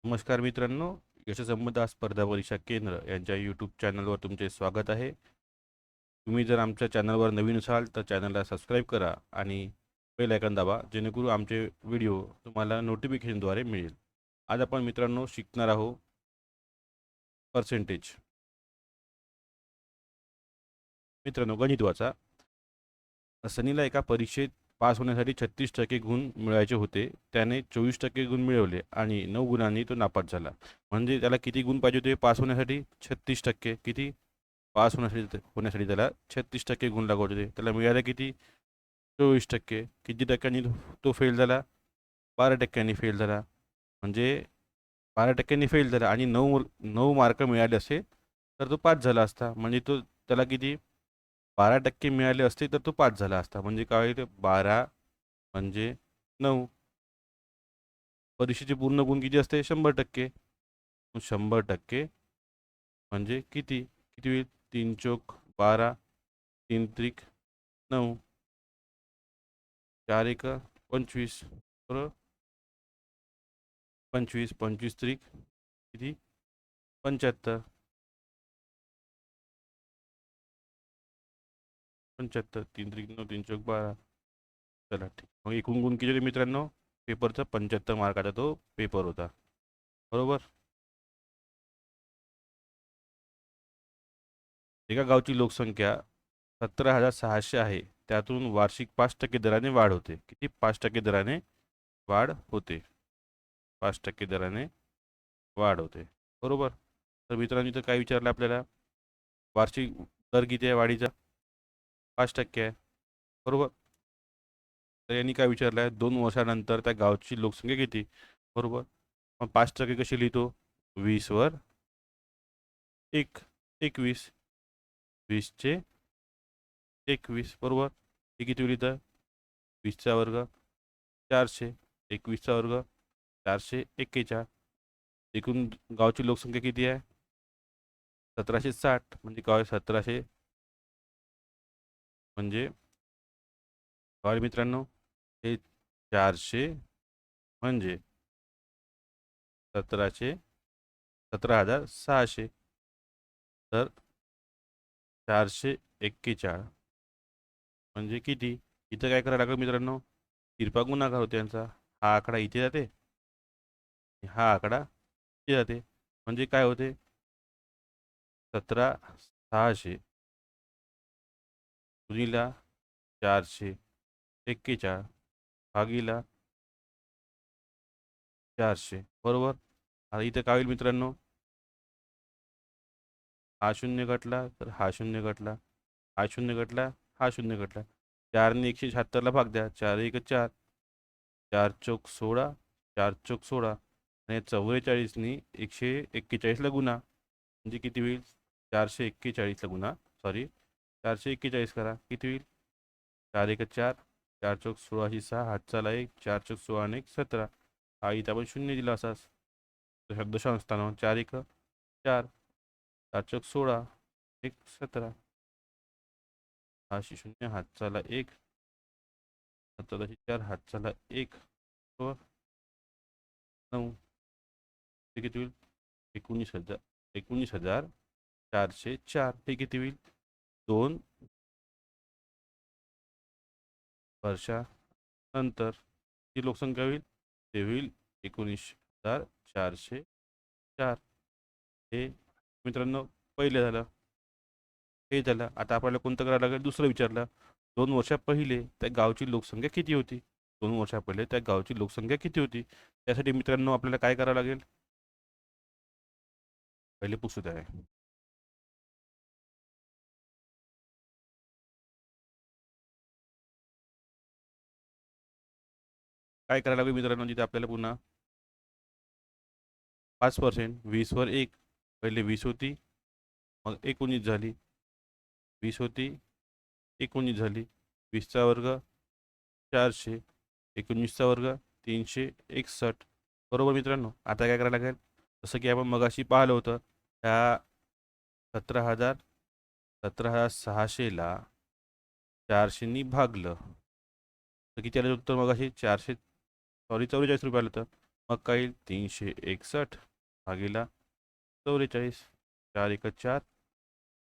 नमस्कार मित्रांनो, यशसंपदा स्पर्धा परीक्षा केंद्र यांच्या यूट्यूब चॅनलवर तुमचे स्वागत आहे. तुम्ही जर आमच्या चॅनलवर नवीन असाल तर चॅनलला सबस्क्राईब करा आणि बेल आयकॉन दाबा, जेणेकरून आमचे व्हिडिओ तुम्हाला नोटिफिकेशनद्वारे मिळेल. आज आपण मित्रांनो शिकणार आहोत पर्सेंटेज. मित्रांनो, गणित वाचा. सनीला एका परीक्षेत पास होण्यासाठी 36% गुण मिळवायचे होते. त्याने 24% गुण मिळवले आणि 9 गुणांनी तो नापास झाला. म्हणजे त्याला किती गुण पाहिजे होते पास होण्यासाठी? 36%. किती? पास होण्यासाठी त्याला 36% गुण लागत होते. त्याला मिळाले किती? 24%. किती टक्क्यांनी तो फेल झाला? 12% फेल झाला. म्हणजे 12% फेल झाला आणि 9 मार्क मिळाले असते तर तो पास झाला असता. म्हणजे त्याला किती? 12% मिळाले असते तर तो पास झाला असता. म्हणजे काय होईल? 12 म्हणजे 9. परीक्षेचे पूर्ण गुण किती असते? 100%. 100% म्हणजे किती? किती होईल? 3 चोक 12, 3 त्रिक 9, 4 एक 25, बरोबर. 25, 25 त्रिक किती? 75, 75, 3 त्रिक 9, 3 चोक 12. चला ठीक. मग एकूण गुण किती होते मित्रांनो? पेपरचा 75 मार्काचा तो पेपर होता, बरोबर. एका गावची लोकसंख्या 17,600 आहे. त्यातून वार्षिक 5% दराने वाढ होते. किती? 5% दराने वाढ होते. 5% दराने वाढ होते, बरोबर. तर मित्रांनो, इथं काय विचारलं आपल्याला? वार्षिक दर किती आहे वाढीचा? 5% आहे, बरोबर. तर यांनी काय विचारलं आहे? 2 वर्षानंतर त्या गावची लोकसंख्या किती? बरोबर. मग 5% कशी लिहितो? 20 वर 1, 21. 20चे 21, बरोबर. हे किती होईल इथं? 20चा वर्ग 400, 21चा वर्ग 441. एकूण गावची लोकसंख्या किती आहे? 1760. म्हणजे काय? 1700 म्हणजे काय मित्रांनो? हे 400 म्हणजे 17,600. तर 441 म्हणजे किती? इथं काय करायला लागेल मित्रांनो? तिरपा गुणाकार होते यांचा. हा आकडा इथे जाते, हा आकडा इथे जाते. म्हणजे काय होते? 17,600 गुणिला 441 भागीला 400, बरोबर. आता इथं काय होईल मित्रांनो? हा शून्य घटला तर हा शून्य घटला, हा शून्य घटला, हा शून्य घटला. 4ने 176ला भाग द्या. 4 एक 4, 4 चोक 16, 4 चोक 16 आणि 44नी 141ला गुणा. म्हणजे किती होईल? 441ला गुणा, सॉरी, 441 करा. किती होईल? 4 एक 4, 4 चोक 16 6, हातचाला 1, 4 चोक 16 आणि 1 17. हा इथं आपण शून्य दिला असाच दशांश स्थानावर. 4 एक 4, 4 चोक 16, 1 17. हा शून्य, हातचाला 1, 17 4, हातचाला 1, बरोबर. 9. ते किती होईल? 19,000, 19,404. हे किती होईल? 2 वर्षानंतर ती लोकसंख्या होईल. ते होईल 19,404. हे मित्रांनो पहिले झालं. हे झालं. आता आपल्याला कोणतं करावं लागेल? दुसरं विचारलं. 2 वर्षा पहिले त्या गावची लोकसंख्या किती होती? 2 वर्षा पहिले त्या गावची लोकसंख्या किती होती? त्यासाठी मित्रांनो आपल्याला काय करावं लागेल? पहिले पुसू द्या. काय करायला लागेल मित्रांनो? तिथे आपल्याला पुन्हा 5%, 20 वर 1. पहिले 20 होती, मग 19 झाली. 20 होती, 19 झाली. 20चा वर्ग 400, 19चा वर्ग 361, बरोबर मित्रांनो. आता काय करायला लागेल? जसं की आपण मगाशी पाहिलं होतं, त्या 17,000 17,600ला 400नी भागलं तर किती आलं उत्तर? मगाशी 400, सॉरी, 44 रुपये आलं होतं. मग काय येईल 361 भागीला 44. 4 एक 4,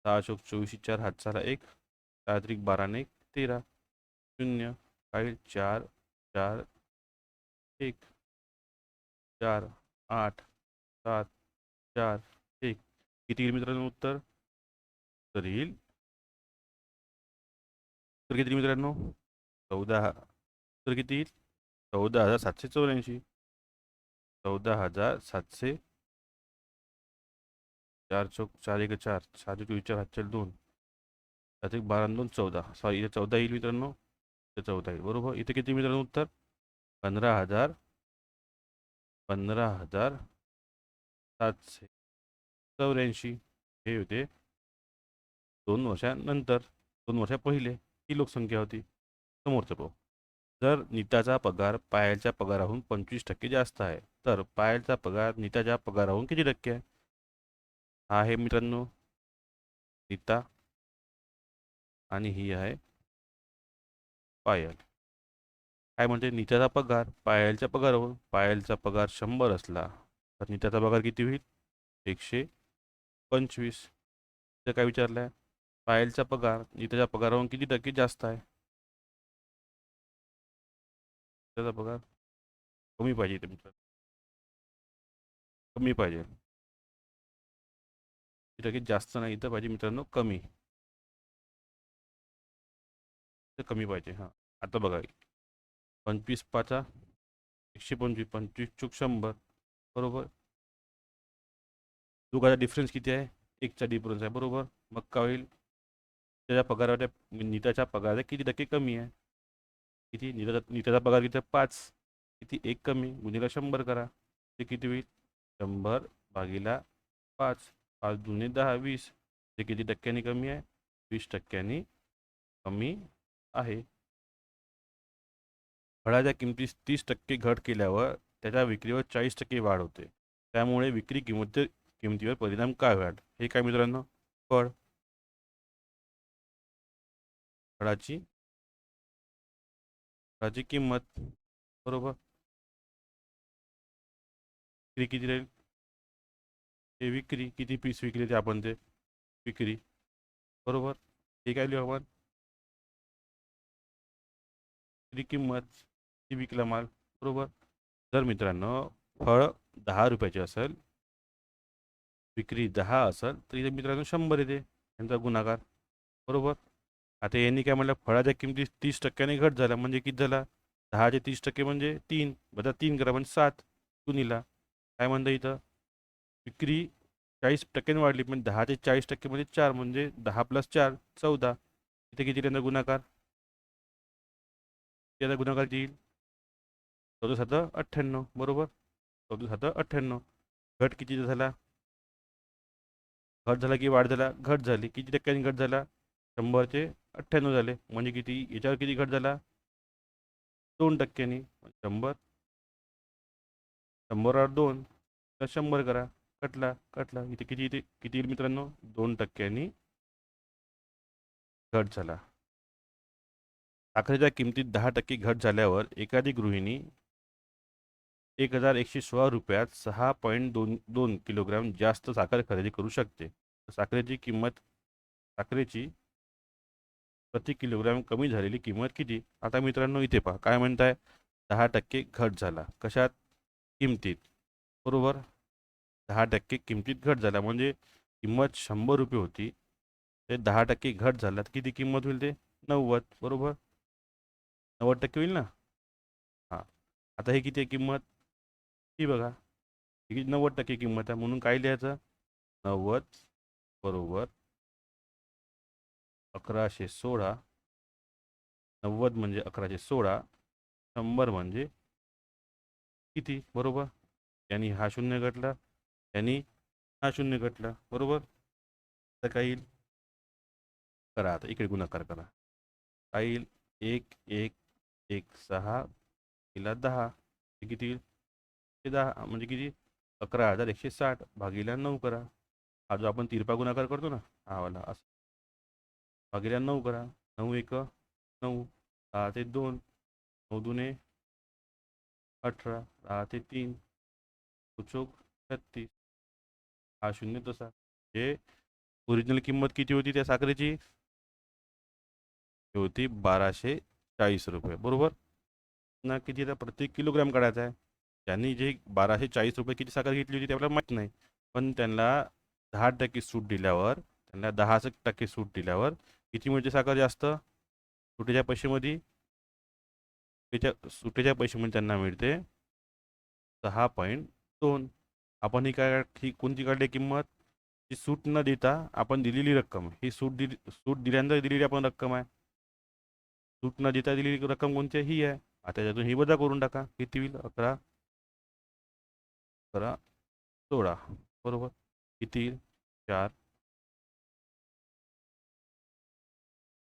6 चोक 24, 4 हात झाला 1, 4 त्रिक 12 ने 1 13, 0 काय येईल 4 4 1 4 8 7 4 1. किती येईल मित्रांनो उत्तर? तर येईल, तर किती मित्रांनो? 14. तर किती येईल? 14,784. 14,700. 4 चौक 4 एक 4, 4 चोवीस 4 हातचे 2, 4 एक 12 2 14. सॉरी, इथे 14 येईल मित्रांनो, इथे 14 येईल बरोबर. इथे किती मित्रांनो उत्तर? 15,000 15,784. हे होते 2 वर्षानंतर. 2 वर्षा पहिले ही लोकसंख्या होती. समोरचं पाहू. जर नीताचा पगार पायलच्या पगाराहून 25% जास्त आहे, तर पायलचा पगार नीताच्या पगाराहून किती टक्के आहे? हा आहे मित्रांनो नीता आणि ही आहे पायल. काय म्हणते? नीताचा पगार पायलच्या पगारावर. पायलचा पगार 100 असला तर नीताचा पगार किती होईल? 125. तर काय विचारलंय? पायलचा पगार नीताच्या पगारावरून किती टक्के जास्त आहे? त्याचा पगार कमी पाहिजे इथे मित्रांनो, कमी पाहिजे. किती टक्के जास्त नाही इथं पाहिजे मित्रांनो, कमी. तर कमी पाहिजे. हां, आता बघा 25 पाचा 125, 25 चूक 100 बरोबर. दोघांचा डिफरन्स किती आहे? 1चा डिफरन्स आहे बरोबर. मग काय होईल? त्याच्या पगाराच्या नीताच्या पगाराचा किती टक्के कमी आहे? किती? नीताचा पगार किती आहे? 5. किती? 1 कमी गुणिले 100 करा. ते किती होईल? 100 भागीला 5. 5 दुने 10 20. ते किती टक्क्यांनी कमी आहे? 20 टक्क्यांनी कमी आहे. फळाच्या किमतीत 30% घट केल्यावर त्याच्या विक्रीवर 40% वाढ होते. त्यामुळे विक्री किमतीवर परिणाम काय होईल? हे काय मित्रांनो? फळ. फळाची फळाची किंमत बरोबर. विक्री किती राहील? ते विक्री किती पीस विकले ते आपण ते विक्री बरोबर. हे काय लिहू आपण? विक्री किंमत ती विकला माल बरोबर. जर मित्रांनो फळ 10 रुपयाचे असेल, विक्री 10 असेल, तर इथे मित्रांनो 100 येते यांचा गुणाकार बरोबर. आता यांनी काय म्हटलं? फळाच्या किमतीत 30% घट झाला म्हणजे किती झाला? 10चे 30% म्हणजे 3, बघा 3 करा म्हणजे 7 गुणिला काय म्हणतं इथं? विक्री 40% वाढली पण 10चे 40% म्हणजे 4 म्हणजे 10 + 4 14. इथे किती त्यांचा गुणाकार? त्याचा गुणाकार किती येईल? 14 7 98 बरोबर. 14 7 98. घट किती झाला? घट झाला की वाढ झाला? घट झाली. किती टक्क्यांनी घट झाला? 100चे 98 झाले म्हणजे किती? याच्यावर किती घट झाला? 2%नी. 100 100वर 2 तर 100 करा. कटला कटला. इथे किती येईल मित्रांनो? 2%नी घट झाला. साखरेच्या किमतीत 10% घट झाल्यावर एखादी गृहिणी 1,116 रुपयात 6.22 किलोग्राम जास्त साखर खरेदी करू शकते. साखरेची किंमत साखरेची प्रति किलोग्राम कमी झालेली किंमत किती? आता मित्रांनो इथे पहा काय म्हणताय? 10% घट झाला कशात? किमतीत बरोबर. 10% किमतीत घट झाला म्हणजे किंमत 100 रुपये होती, ते 10% घट झाला तर किती किंमत होईल ते? 90 बरोबर. 90% होईल ना? हां. आता हे किती आहे किंमत? ही बघा, ही 90% किंमत आहे म्हणून काय लिहायचं? 90 बरोबर 1116. 90 म्हणजे 1116. 100 म्हणजे किती बरोबर. यांनी हा शून्य घटला, यांनी हा शून्य घटला बरोबर. तर काय येईल? करा आता इकडे गुणाकार करा. काय येईल? 1 1 1 6 तिला 10. हे किती येईल? ते 10 म्हणजे किती? 11,160 भागीला 9 करा. हा जो आपण तिरपा गुणाकार करतो ना, हा वाला असं भागीला 9 करा. 9 1 9, 6 ते 2, 9 दुने 18, 10 ते 3, चौक 36, हा शून्य तसा. हे ओरिजिनल किंमत किती होती त्या साखरेची? ती होती 1240 रुपये, बरोबर ना? किती आता प्रत्येक किलोग्रॅम काढायचा आहे. त्यांनी जे 1240 रुपये किती साखर घेतली होती ते आपल्याला माहीत नाही, पण त्यांना 10% सूट दिल्यावर, त्यांना 10% सूट दिल्यावर किती मिळते साखर जास्त? सुट्टीच्या पैशामध्ये, सुट्टीच्या पैशामध्ये त्यांना मिळते 6.2. आपण ही कोणती काढली किंमत? ही सूट न देता आपण दिलेली रक्कम, ही सूट दिल्यानंतर दिलेली आपण रक्कम आहे. सूट न देता दिलेली रक्कम कोणती आहे? ही आहे. आता त्यातून ही वजा करून टाका, किती होईल? 11, 11, 16, बरोबर. किती येईल? 4,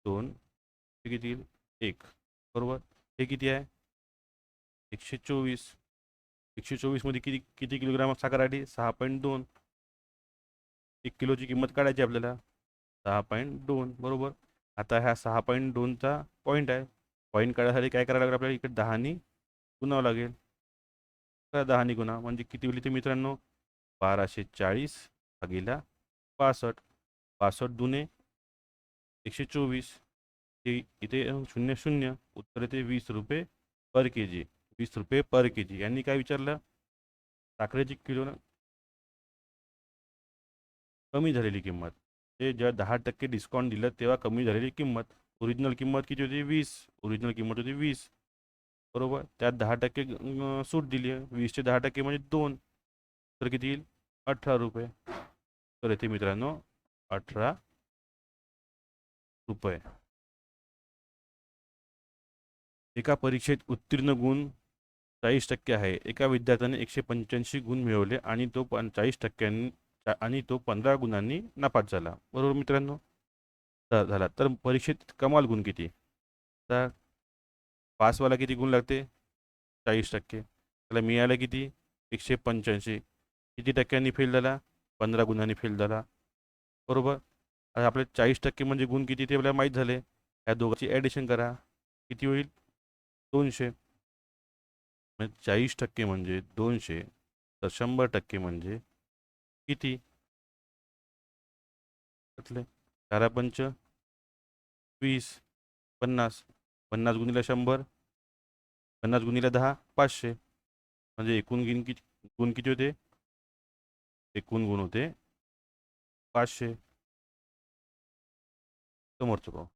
2, किती येईल? 1, बरोबर. हे किती आहे? 124. 124 मध्ये किती किती किलोग्राम साखर आली? 6.2. 1 किलोची किंमत काढायची आपल्याला, 6.2, बरोबर. आता ह्या 6.2चा पॉईंट आहे. पॉईंट काढायसाठी काय करावं लागेल आपल्याला? इकडे 10नी गुणावं लागेल. 10नी गुणा म्हणजे किती होईल ते मित्रांनो? 1240 भागिले 65. 65 दुने 124. ते इथे 0 0, उत्तर येते 20 रुपये पर के जी. 20 रुपये पर के जी. यांनी काय विचारलं? साखरेची किलो कमी झालेली किंमत. ते जेव्हा 10% डिस्काउंट दिलं तेव्हा कमी झालेली किंमत. ओरिजिनल किंमत किती होती? 20. ओरिजिनल किंमत होती 20, बरोबर. त्यात 10% सूट दिली आहे. 20चे 10% म्हणजे 2, तर किती येईल? 18 रुपये. तर येथे मित्रांनो 18 रुपये. एका परीक्षेत उत्तीर्ण गुण 40% आहे. एका विद्यार्थ्याने 185 गुण मिळवले आणि तो 40%, आणि तो 15 गुणांनी नापास झाला, बरोबर मित्रांनो. झाला तर परीक्षेत कमाल गुण किती? तर पासवाला किती गुण लागते? 40%. त्याला मिळालं किती? 185. किती टक्क्यांनी फेल झाला? 15 गुणांनी फेल झाला, बरोबर. आता आपले 40% म्हणजे गुण किती ते आपल्याला माहीत झाले. या दोघांची ॲडिशन करा, किती होईल? 200. म्हणजे 40% म्हणजे 200, तर 100% म्हणजे किती? 4 पंच 20, 50. 50 गुणिले 100, 50 गुणिले 10, 500. म्हणजे एकूण गुण किती होते? एकूण गुण होते 500. समोरचं पाहू.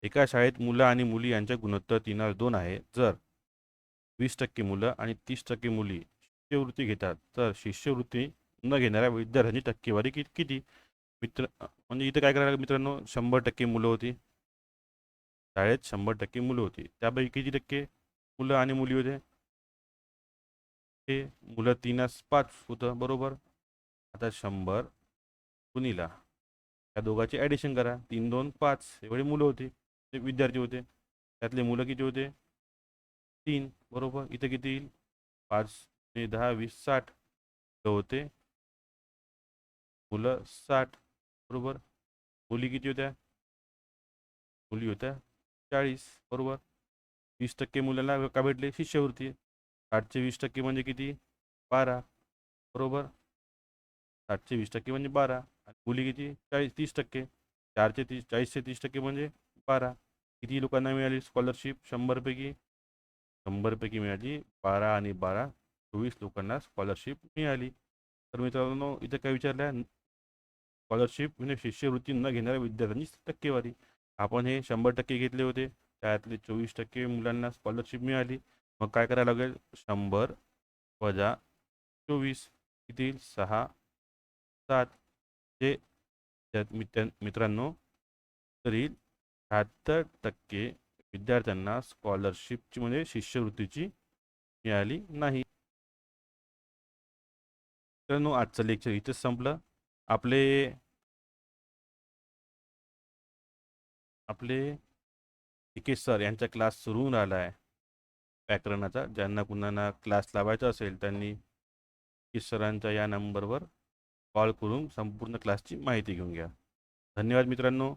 एका शाळेत मुलं आणि मुली यांच्या गुणोत्तर 3:2 आहे. जर 20% मुलं आणि 30% मुली शिष्यवृत्ती घेतात, तर शिष्यवृत्ती न घेणाऱ्या विद्यार्थ्यांची टक्केवारी किती? म्हणजे इथं काय करायला मित्रांनो? 100% मुलं होती शाळेत, 100% मुलं होती. त्यापैकी किती टक्के मुलं आणि मुली होते? हे मुलं 3:5 होतं, बरोबर. आता 100 गुणिला या दोघांची ॲडिशन करा. 3 2 5 एवढे मुलं होती, ते विद्यार्थी होते. त्यातले मुलं किती होते? 3, बरोबर. इथं किती येईल? 5 10 20 60 होते मुलं 60, बरोबर. मुली किती होत्या? मुली होत्या 40, बरोबर. 20% मुलांना का भेटले? शिष्यवृत्ती. 60चे 20% म्हणजे किती? 12, बरोबर. 60चे 20% म्हणजे 12. आणि मुली किती? 30%. 40चे 30% म्हणजे 12. किती लोकांना मिळाली स्कॉलरशिप? 100पैकी 100पैकी मिळाली 12 आणि 12, 24 लोकांना स्कॉलरशिप मिळाली. तर मित्रांनो इथं काय विचारलं आहे? स्कॉलरशिप म्हणजे शिष्यवृत्ती न घेणाऱ्या विद्यार्थ्यांची टक्केवारी. आपण हे 100% घेतले होते, त्यातले 24% मुलांना स्कॉलरशिप मिळाली. मग काय करायला लागेल? 100 वजा 24 किती? 6 7. हे मित्रांनो तरी 76% विद्यार्थ्यांना स्कॉलरशिपची म्हणजे शिष्यवृत्तीची मिळाली नाही. मित्रांनो आजचं लेक्चर इथेच संपलं. आपले आपले हिकेश सर यांचा क्लास सुरू होऊन राहिला आहे व्याकरणाचा. ज्यांना कुणाला क्लास लावायचा असेल त्यांनी हिकेश सरांच्या या नंबरवर कॉल करून संपूर्ण क्लासची माहिती घेऊन घ्या. धन्यवाद मित्रांनो.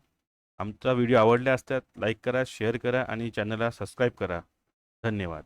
आमचा व्हिडिओ आवडला असल्यास लाईक करा, शेअर करा आणि चॅनलला सबस्क्राईब करा. धन्यवाद.